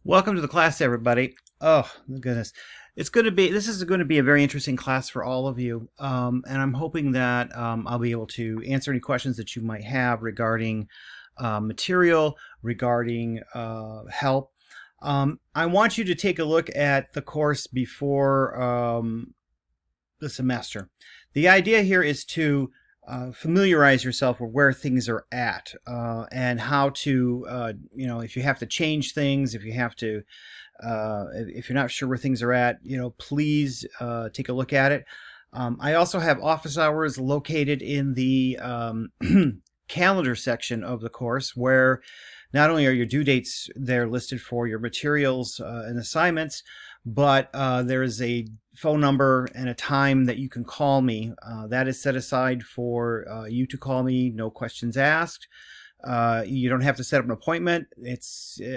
Welcome to the class, everybody. Oh, my goodness. This is going to be a very interesting class for all of you. And I'm hoping that I'll be able to answer any questions that you might have regarding material, regarding help. I want you to take a look at the course before the semester. The idea here is to familiarize yourself with where things are at and how to, if you have to change things, if you have to, if you're not sure where things are at, please take a look at it. I also have office hours located in the calendar section of the course, where not only are your due dates there listed for your materials and assignments, but there is a phone number and a time that you can call me. That is set aside for you to call me, no questions asked. You don't have to set up an appointment.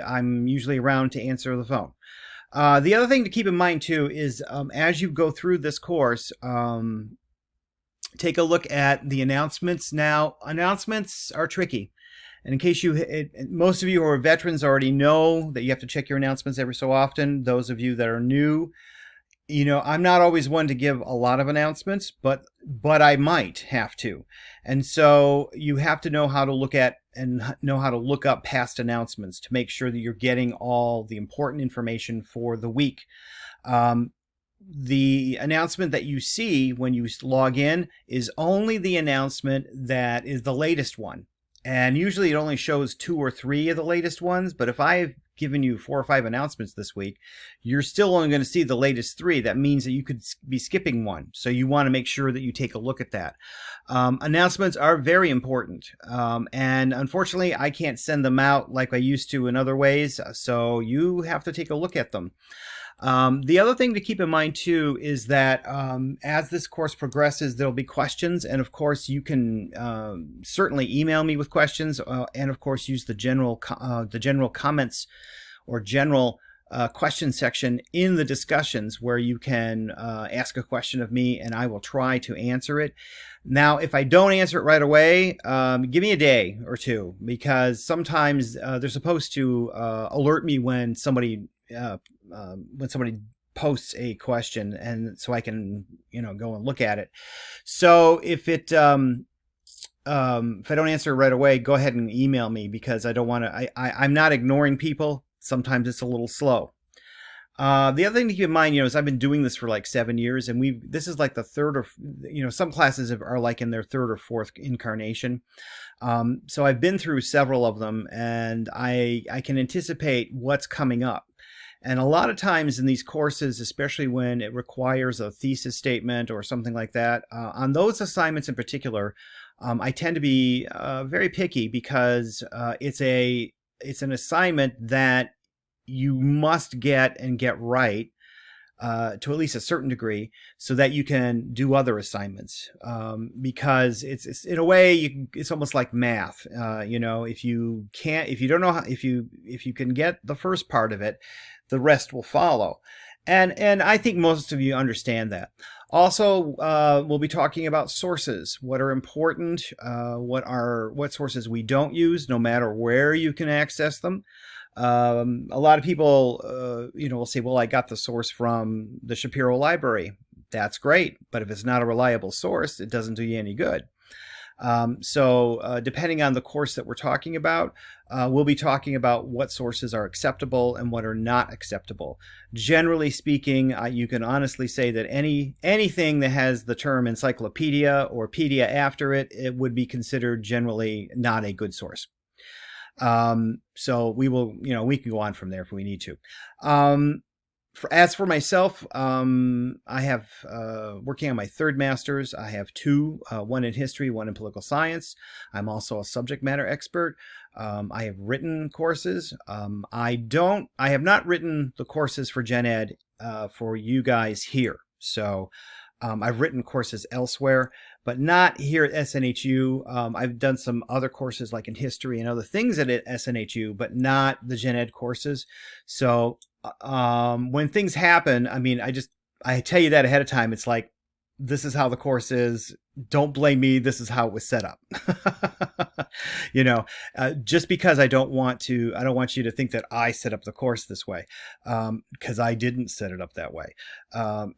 I'm usually around to answer the phone. The other thing to keep in mind too is as you go through this course, take a look at the announcements. Now, announcements are tricky. And in case most of you who are veterans already know that you have to check your announcements every so often. Those of you that are new, I'm not always one to give a lot of announcements, but I might have to. And so you have to know how to look at and know how to look up past announcements to make sure that you're getting all the important information for the week. The announcement that you see when you log in is only the announcement that is the latest one. And usually it only shows 2 or 3 of the latest ones. But if I've given you 4 or 5 announcements this week, you're still only going to see the latest 3. That means that you could be skipping one. So you want to make sure that you take a look at that. Announcements are very important. And unfortunately, I can't send them out like I used to in other ways. So you have to take a look at them. The other thing to keep in mind too is that as this course progresses, there'll be questions, and of course you can certainly email me with questions, and of course use the general comments or general question section in the discussions, where you can ask a question of me and I will try to answer it. Now, if I don't answer it right away, give me a day or two, because sometimes they're supposed to alert me when somebody posts a question, and so I can go and look at it. So if I don't answer it right away, go ahead and email me, because I don't want to. I'm not ignoring people. Sometimes it's a little slow. The other thing to keep in mind, is I've been doing this for like 7 years, and this is like the third or some classes are like in their third or fourth incarnation. So I've been through several of them, and I can anticipate what's coming up. And a lot of times in these courses, especially when it requires a thesis statement or something like that, on those assignments in particular, I tend to be very picky, because it's an assignment that you must get and get right to at least a certain degree, so that you can do other assignments. Because it's in a way, it's almost like math. If you don't know if you can get the first part of it, the rest will follow. And I think most of you understand that. Also, we'll be talking about sources, what are important, what sources we don't use, no matter where you can access them. A lot of people, will say, well, I got the source from the Shapiro Library. That's great, but if it's not a reliable source, it doesn't do you any good. So depending on the course that we're talking about, we'll be talking about what sources are acceptable and what are not acceptable. Generally speaking, you can honestly say that anything that has the term encyclopedia or pedia after it, it would be considered generally not a good source. So we will, we can go on from there if we need to. As for myself, I have working on my third master's. I have 2, one in history, one in political science. I'm also a subject matter expert. I have written courses. I have not written the courses for Gen Ed for you guys here. So I've written courses elsewhere, but not here at SNHU. I've done some other courses like in history and other things at SNHU, but not the Gen Ed courses. So when things happen, I tell you that ahead of time. It's like, this is how the course is. don't blame me. This is how it was set up. you know, just because I don't want you to think that I set up the course this way, because I didn't set it up that way.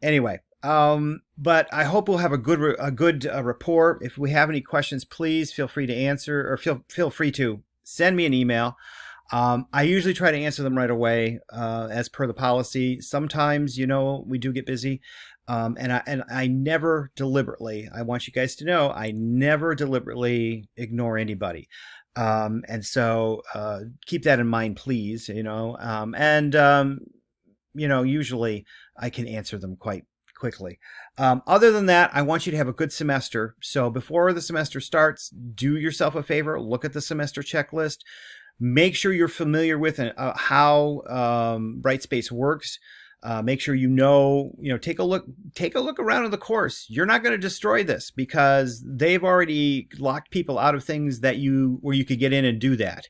Anyway, but I hope we'll have a good rapport. If we have any questions, please feel free to answer, or feel free to send me an email. I usually try to answer them right away, as per the policy. Sometimes, we do get busy. And I never deliberately, I want you guys to know, I never deliberately ignore anybody. And so, keep that in mind, please, usually I can answer them quite quickly. Other than that, I want you to have a good semester. So before the semester starts, do yourself a favor, look at the semester checklist. Make sure you're familiar with how Brightspace works. Make sure take a look around at the course. You're not going to destroy this because they've already locked people out of things where you could get in and do that.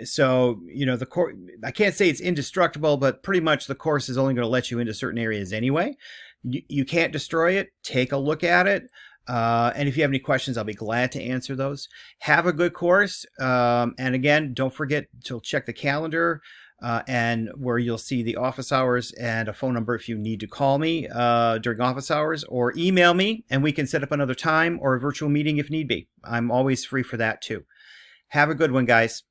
So the course, I can't say it's indestructible, but pretty much the course is only going to let you into certain areas anyway. You can't destroy it. Take a look at it. And if you have any questions, I'll be glad to answer those. Have a good course. And again, don't forget to check the calendar, and where you'll see the office hours and a phone number if you need to call me during office hours, or email me and we can set up another time or a virtual meeting if need be. I'm always free for that too. Have a good one, guys.